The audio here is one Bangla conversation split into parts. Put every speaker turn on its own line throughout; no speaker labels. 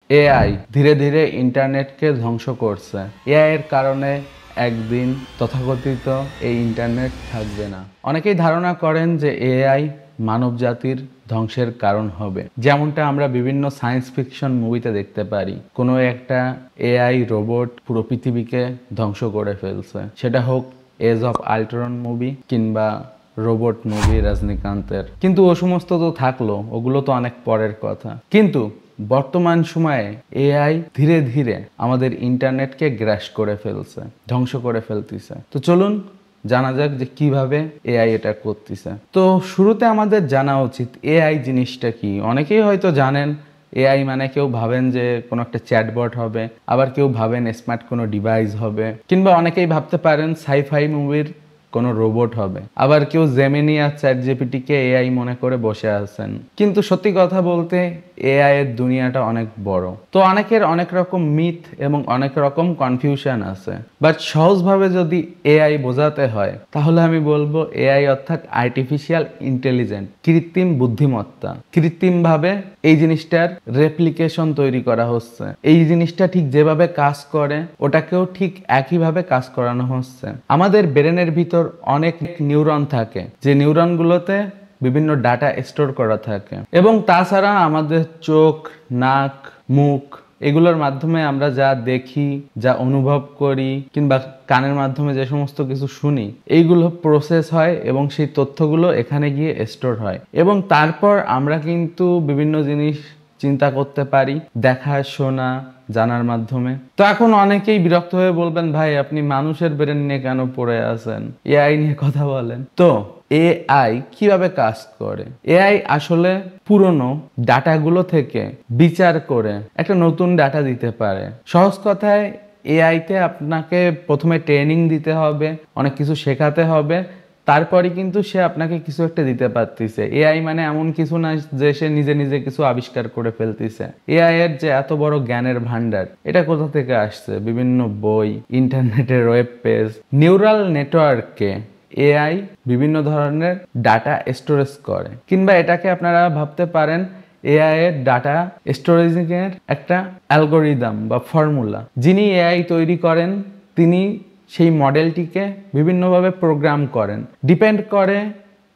এআই ধীরে ধীরে ইন্টারনেটকে ধ্বংস করছে। এআই এর কারণে একদিন তথাকথিত এই ইন্টারনেট থাকবে না। অনেকেই ধারণা করেন যে এআই মানব জাতির ধ্বংসের কারণ হবে, যেমনটা আমরা বিভিন্ন সায়েন্স ফিকশন মুভিতে দেখতে পারি। কোনো একটা এআই রোবট পুরো পৃথিবীকে ধ্বংস করে ফেলছে, সেটা হোক এজ অফ আল্ট্রন মুভি কিংবা রোবট মুভি রজনীকান্তের। কিন্তু ও সমস্ত তো থাকলো, ওগুলো তো অনেক পরের কথা। কিন্তু বর্তমান সময়ে এআই ধীরে ধীরে আমাদের ইন্টারনেটকে গ্রাস করে ফেলছে, ধ্বংস করে ফেলতেছে। তো চলুন জানা যাক যে কিভাবে এআই এটা করতেছে। তো শুরুতে আমাদের জানা উচিত এআই জিনিসটা কি। অনেকেই হয়তো জানেন এআই মানে, কেউ ভাবেন যে কোনো একটা চ্যাটবট হবে, আবার কেউ ভাবেন স্মার্ট কোনো ডিভাইস হবে, কিংবা অনেকেই ভাবতে পারেন সাইফাই মুভির কোনো রোবট হবে, আবার কেউ জেমিনি আর চ্যাট জিপিটিকে এআই মনে করে বসে আছেন। কিন্তু সত্যি কথা বলতে এআই এর দুনিয়াটা অনেক বড়। তো অনেকের অনেক রকম মিথ এবং অনেক রকম কনফিউশন আছে, বাট সহজভাবে যদি এআই বোঝাতে হয় তাহলে আমি বলবো এআই অর্থাৎ আর্টিফিশিয়াল ইন্টেলিজেন্ট, কৃত্রিম বুদ্ধিমত্তা। কৃত্রিমভাবে এই জিনিসটার রেপ্লিকেশন তৈরি করা হচ্ছে। এই জিনিসটা ঠিক যেভাবে কাজ করে ওটাকেও ঠিক একইভাবে কাজ করানো হচ্ছে। আমাদের ব্রেনের ভিতর অনেক নিউরন থাকে, যে নিউরনগুলোতে বিভিন্ন ডাটা স্টোর করা থাকে, এবং তাছাড়া আমাদের চোখ, নাক, মুখ এগুলোর মাধ্যমে আমরা যা দেখি, যা অনুভব করি, কিংবা কানের মাধ্যমে যে সমস্ত কিছু শুনি, এইগুলো প্রসেস হয় এবং সেই তথ্যগুলো এখানে গিয়ে স্টোর হয়। এবং তারপর আমরা কিন্তু বিভিন্ন জিনিস চিন্তা করতে পারি দেখা, শোনা, জানার মাধ্যমে। তো এখন অনেকেই বিরক্ত হয়ে বলবেন, ভাই আপনি মানুষের ব্রেন নিয়ে কেন পড়ে আছেন, এআই নিয়ে কথা বলেন। তো এআই কিভাবে কাজ করে? এআই আসলে পুরনো ডাটাগুলো থেকে বিচার করে একটা নতুন ডাটা দিতে পারে। সহজ কথায় এআইতে আপনাকে প্রথমে ট্রেনিং দিতে হবে, অনেক কিছু শেখাতে হবে, তারপরে কিন্তু সে আপনাকে কিছু একটা দিতে পারতেছে। এআই মানে এমন কিছু না যে সে নিজে নিজে কিছু আবিষ্কার করে ফেলতেছে। এআই এর যে এত বড় জ্ঞানের ভান্ডার, এটা কোথা থেকে আসছে? বিভিন্ন বই, ইন্টারনেটের ওয়েব পেজ, নিউরাল নেটওয়ার্ককে এআই বিভিন্ন ধরনের ডাটা স্টোরেজ করে, কিংবা এটাকে আপনারা ভাবতে পারেন এআই এর ডাটা স্টোরেজিং এর একটা অ্যালগোরিদম বা ফর্মুলা। যিনি এআই তৈরি করেন তিনি সেই মডেলটিকে বিভিন্নভাবে প্রোগ্রাম করেন। ডিপেন্ড করে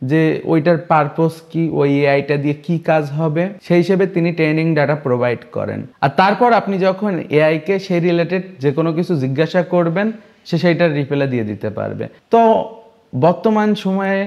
যে ওইটার পারপোজ কি, ওই এআইটা দিয়ে কি কাজ হবে, সেই হিসেবে তিনি ট্রেনিং ডাটা প্রোভাইড করেন। আর তারপর আপনি যখন এআইকে সেই রিলেটেড যে কোনো কিছু জিজ্ঞাসা করবেন, সে সেইটার রিপ্লাই দিয়ে দিতে পারবে। তো বর্তমান সময়ে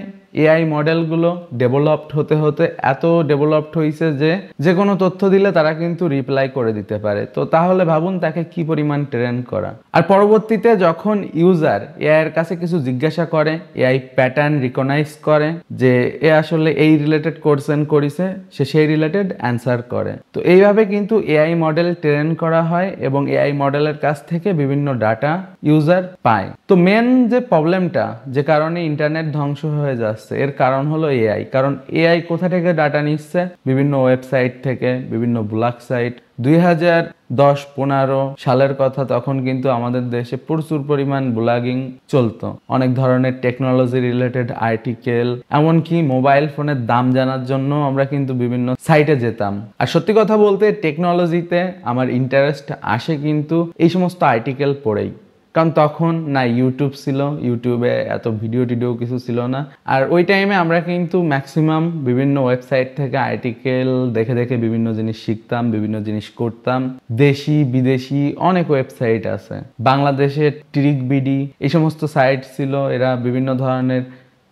এআই মডেলগুলো ডেভেলপড হতে হতে এত ডেভেলপড হয়েছে যে যে কোনো তথ্য দিলে তারা কিন্তু রিপ্লাই করে দিতে পারে। তো তাহলে ভাবুন তাকে কি পরিমাণ ট্রেন করা। আর পরবর্তীতে যখন ইউজার এআই এর কাছে কিছু জিজ্ঞাসা করে, এআই প্যাটার্ন রিকগনাইজ করে যে এ আসলে এই রিলেটেড কোশ্চেন করেছে, সে সেই রিলেটেড অ্যান্সার করে। তো এইভাবে কিন্তু এআই মডেল ট্রেন করা হয় এবং এআই মডেলের কাছ থেকে বিভিন্ন ডাটা ইউজার পায়। তো মেন যে প্রবলেমটা, যে কারণে ইন্টারনেট ধ্বংস হয়ে যাচ্ছে, এর কারণ হলো এআই। কারণ এআই কোথা থেকে ডাটা নিচ্ছে? বিভিন্ন ওয়েবসাইট থেকে, বিভিন্ন ব্লগ সাইট। 2010-15 সালের কথা, তখন কিন্তু আমাদের দেশে প্রচুর পরিমাণ ব্লগিং চলতো। অনেক ধরনের টেকনোলজি রিলেটেড আর্টিকেল, এমনকি মোবাইল ফোনের দাম জানার জন্য আমরা কিন্তু বিভিন্ন সাইটে যেতাম। আর সত্যি কথা বলতে টেকনোলজিতে আমার ইন্টারেস্ট আসে কিন্তু এই সমস্ত আর্টিকেল পড়েই। কারণ তখন না ইউটিউব ছিল, ইউটিউবে এত ভিডিও টিডিও কিছু ছিল না। আর ওই টাইমে আমরা কিন্তু ম্যাক্সিমাম বিভিন্ন ওয়েবসাইট থেকে আর্টিকেল দেখে দেখে বিভিন্ন জিনিস শিখতাম, বিভিন্ন জিনিস করতাম। দেশি বিদেশি অনেক ওয়েবসাইট আছে, বাংলাদেশের ট্রিক বিডি, এই সমস্ত সাইট ছিল। এরা বিভিন্ন ধরনের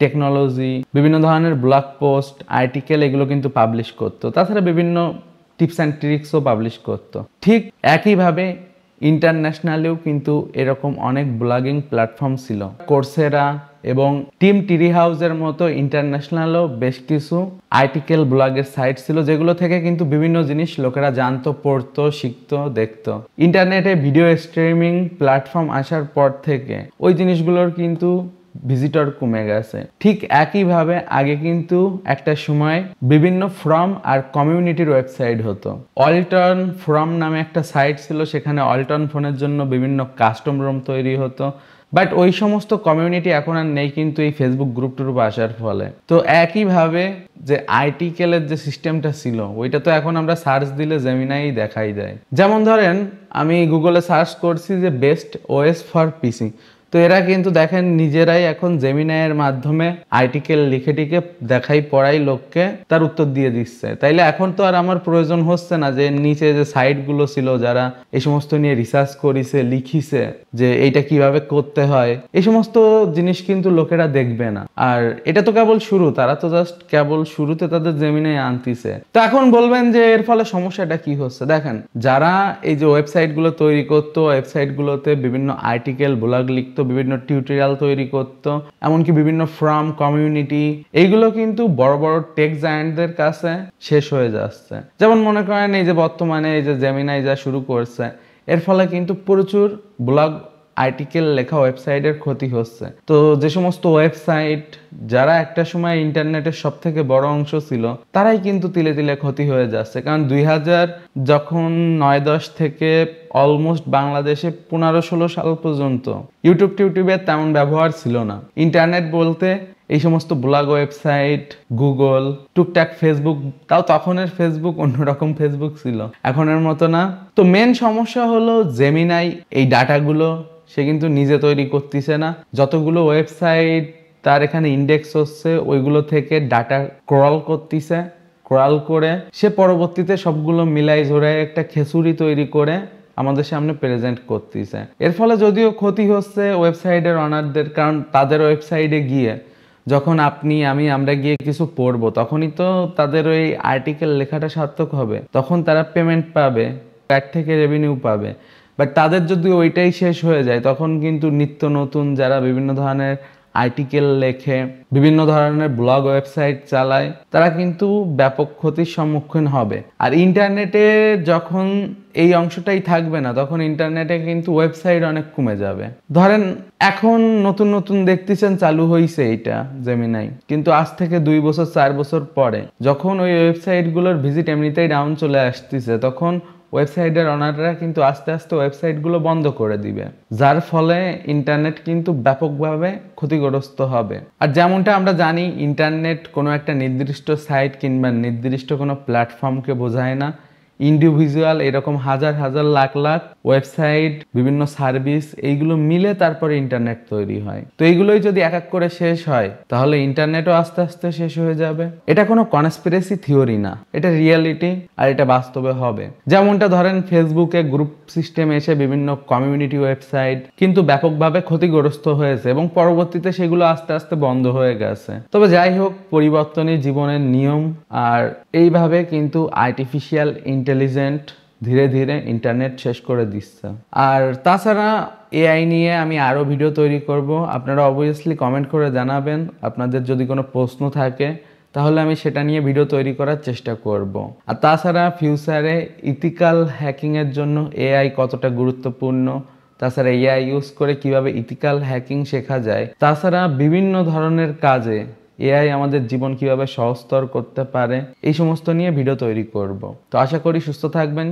টেকনোলজি, বিভিন্ন ধরনের ব্লগ পোস্ট, আর্টিকেল এগুলো কিন্তু পাবলিশ করতো। তাছাড়া বিভিন্ন টিপস অ্যান্ড ট্রিক্সও পাবলিশ করতো। ঠিক একইভাবে ইন্টারন্যাশনালেও কিন্তু এরকম অনেক ব্লগিং প্ল্যাটফর্ম ছিল। কোর্সেরা এবং টিম টিরি হাউসের মতো ইন্টারন্যাশনালও বেশ কিছু আর্টিকেল ব্লগের সাইট ছিল, যেগুলো থেকে কিন্তু বিভিন্ন জিনিস লোকেরা জানতো, পড়তো, শিখতো, দেখতো। ইন্টারনেটে ভিডিও স্ট্রিমিং প্ল্যাটফর্ম আসার পর থেকে ওই জিনিসগুলোর কিন্তু ভিজিটর কমে গেছে। ঠিক একইভাবে আগে কিন্তু একটা সময় বিভিন্ন ফ্রম আর কমিউনিটির ওয়েবসাইট হতো। অল্টন ফ্রম নামে একটা সাইট ছিল, সেখানে অল্টন ফোনের জন্য বিভিন্ন কাস্টম রুম তৈরি হতো। বাট ওই সমস্ত কমিউনিটি এখন আর নেই কিন্তু এই ফেসবুক গ্রুপ টুরুপ আসার ফলে। তো একইভাবে যে আর্টিকেলের যে সিস্টেমটা ছিল ওইটা তো এখন আমরা সার্চ দিলে জেমিনাই দেখাই দেয়। যেমন ধরেন আমি গুগলে সার্চ করছি যে বেস্ট ওএস ফর পিসি, তো এরা কিন্তু দেখেন নিজেরাই এখন জেমিনাইয়ের মাধ্যমে আর্টিকেল লিখে টিকে দেখাই পড়াই লোককে তার উত্তর দিয়ে দিচ্ছে। তাইলে এখন তো আর আমার প্রয়োজন হচ্ছে না যে নিচে যে সাইটগুলো ছিল যারা এই সমস্ত নিয়ে রিসার্চ করেছে লিখিছে যে এইটা কিভাবে করতে হয়, এই সমস্ত জিনিস কিন্তু লোকেরা দেখবে না। আর এটা তো কেবল শুরু, তারা তো জাস্ট কেবল শুরুতে তাদের জেমিনাই আনতিছে। তো এখন বলবেন যে এর ফলে সমস্যাটা কি হচ্ছে। দেখেন, যারা এই যে ওয়েবসাইটগুলো তৈরি করতো, ওয়েবসাইটগুলোতে বিভিন্ন আর্টিকেল ব্লগ লিখতো, বিভিন্ন টিউটোরিয়াল তৈরি করতো, এমনকি বিভিন্ন ফ্রম কমিউনিটি, এইগুলো কিন্তু বড় বড় টেক জায়ান্টদের কাছে শেষ হয়ে যাচ্ছে। যেমন মনে করেন এই যে বর্তমানে এই যে জেমিনাই যা শুরু করছে, এর ফলে কিন্তু প্রচুর ব্লগ আর্টিকেল লেখা ওয়েবসাইটের ক্ষতি হচ্ছে। তো যে সমস্ত ওয়েবসাইট যারা একটা সময় ইন্টারনেটের সব থেকে বড় অংশ ছিল, তারাই কিন্তু তিলে তিলে ক্ষতি হয়ে যাচ্ছে। কারণ 2000 যখন 9-10 থেকে অলমোস্ট বাংলাদেশে 15-16 সাল পর্যন্ত ইউটিউবের তেমন ব্যবহার ছিল না। ইন্টারনেট বলতে এই সমস্ত ব্লগ ওয়েবসাইট, গুগল, টুকটাক ফেসবুক, তাও তখনের ফেসবুক অন্যরকম ফেসবুক ছিল, এখনের মতো না। তো মেন সমস্যা হলো জেমিনাই এই ডাটাগুলো সে কিন্তু নিজে তৈরি করতেছে না। যতগুলো ওয়েবসাইট তার এখানে ইন্ডেক্স হচ্ছে ওইগুলো থেকে ডাটা ক্রল করতেছে, ক্রল করে সে পরবর্তীতে সবগুলো মিলাই ঝোড়ায় একটা খেসুরি তৈরি করে আমাদের সামনে প্রেজেন্ট করতেছে। এর ফলে যদিও ক্ষতি হচ্ছে ওয়েবসাইটের অনারদের, কারণ তাদের ওয়েবসাইটে গিয়ে যখন আপনি আমরা গিয়ে কিছু পড়বো, তখনই তো তাদের ওই আর্টিকেল লেখাটা সার্থক হবে, তখন তারা পেমেন্ট পাবে, প্যাড থেকে রেভিনিউ পাবে। বাট তাদের যদি ওইটাই শেষ হয়ে যায়, তখন কিন্তু নিত্য নতুন যারা বিভিন্ন ধরনের আর্টিকেল লেখে, বিভিন্ন ধরনের ব্লগ ওয়েবসাইট চালায়, তারা কিন্তু ব্যাপক ক্ষতির সম্মুখীন হবে। আর ইন্টারনেটে যখন এই অংশটাই থাকবে না, তখন ইন্টারনেটে কিন্তু ওয়েবসাইট অনেক কমে যাবে। ধরেন এখন নতুন নতুন দেখতেছেন চালু হয়েছে এইটা জেমিনাই, কিন্তু আজ থেকে 2 বছর 4 বছর পরে যখন ওই ওয়েবসাইটগুলোর ভিজিট এমনিতেই ডাউন চলে আসতেছে, তখন ওয়েবসাইটের অনাররা কিন্তু আস্তে আস্তে ওয়েবসাইটগুলো বন্ধ করে দিবে, যার ফলে ইন্টারনেট কিন্তু ব্যাপকভাবে ক্ষতিগ্রস্ত হবে। আর যেমনটা আমরা জানি, ইন্টারনেট কোনো একটা নির্দিষ্ট সাইট কিংবা নির্দিষ্ট কোনো প্ল্যাটফর্মকে বোঝায় না। ইন্ডিভিজুয়াল এরকম হাজার হাজার লাখ লাখ ওয়েবসাইট, বিভিন্ন সার্ভিস, এইগুলো মিলে তারপরে ইন্টারনেট তৈরি হয়। তো এইগুলোই যদি এক এক করে শেষ হয়, তাহলে ইন্টারনেটও আস্তে আস্তে শেষ হয়ে যাবে। এটা কোনো কনস্পিরেসি থিওরি না, এটা রিয়েলিটি, আর এটা বাস্তবে হবে। যেমনটা ধরেন ফেসবুকে গ্রুপ সিস্টেম এসে বিভিন্ন কমিউনিটি ওয়েবসাইট কিন্তু ব্যাপকভাবে ক্ষতিগ্রস্ত হয়েছে এবং পরবর্তীতে সেগুলো আস্তে আস্তে বন্ধ হয়ে গেছে। তবে যাই হোক, পরিবর্তনই জীবনের নিয়ম। আর এইভাবে কিন্তু আর্টিফিশিয়াল ইন্টেলিজেন্ট ধীরে ধীরে ইন্টারনেট শেষ করে দিচ্ছে। আর তাছাড়া এআই নিয়ে আমি আরও ভিডিও তৈরি করব, আপনারা অবভিয়াসলি কমেন্ট করে জানাবেন। আপনাদের যদি কোনো প্রশ্ন থাকে তাহলে আমি সেটা নিয়ে ভিডিও তৈরি করার চেষ্টা করব। আর তাছাড়া ফিউচারে ইথিক্যাল হ্যাকিংয়ের জন্য এআই কতটা গুরুত্বপূর্ণ, তাছাড়া এআই ইউজ করে কিভাবে ইথিক্যাল হ্যাকিং শেখা যায়, তাছাড়া বিভিন্ন ধরনের কাজে এআই আমাদের জীবন কিভাবে সহজতর করতে পারে, এই সমস্ত নিয়ে ভিডিও তৈরি করব। তো আশা করি সুস্থ থাকবেন।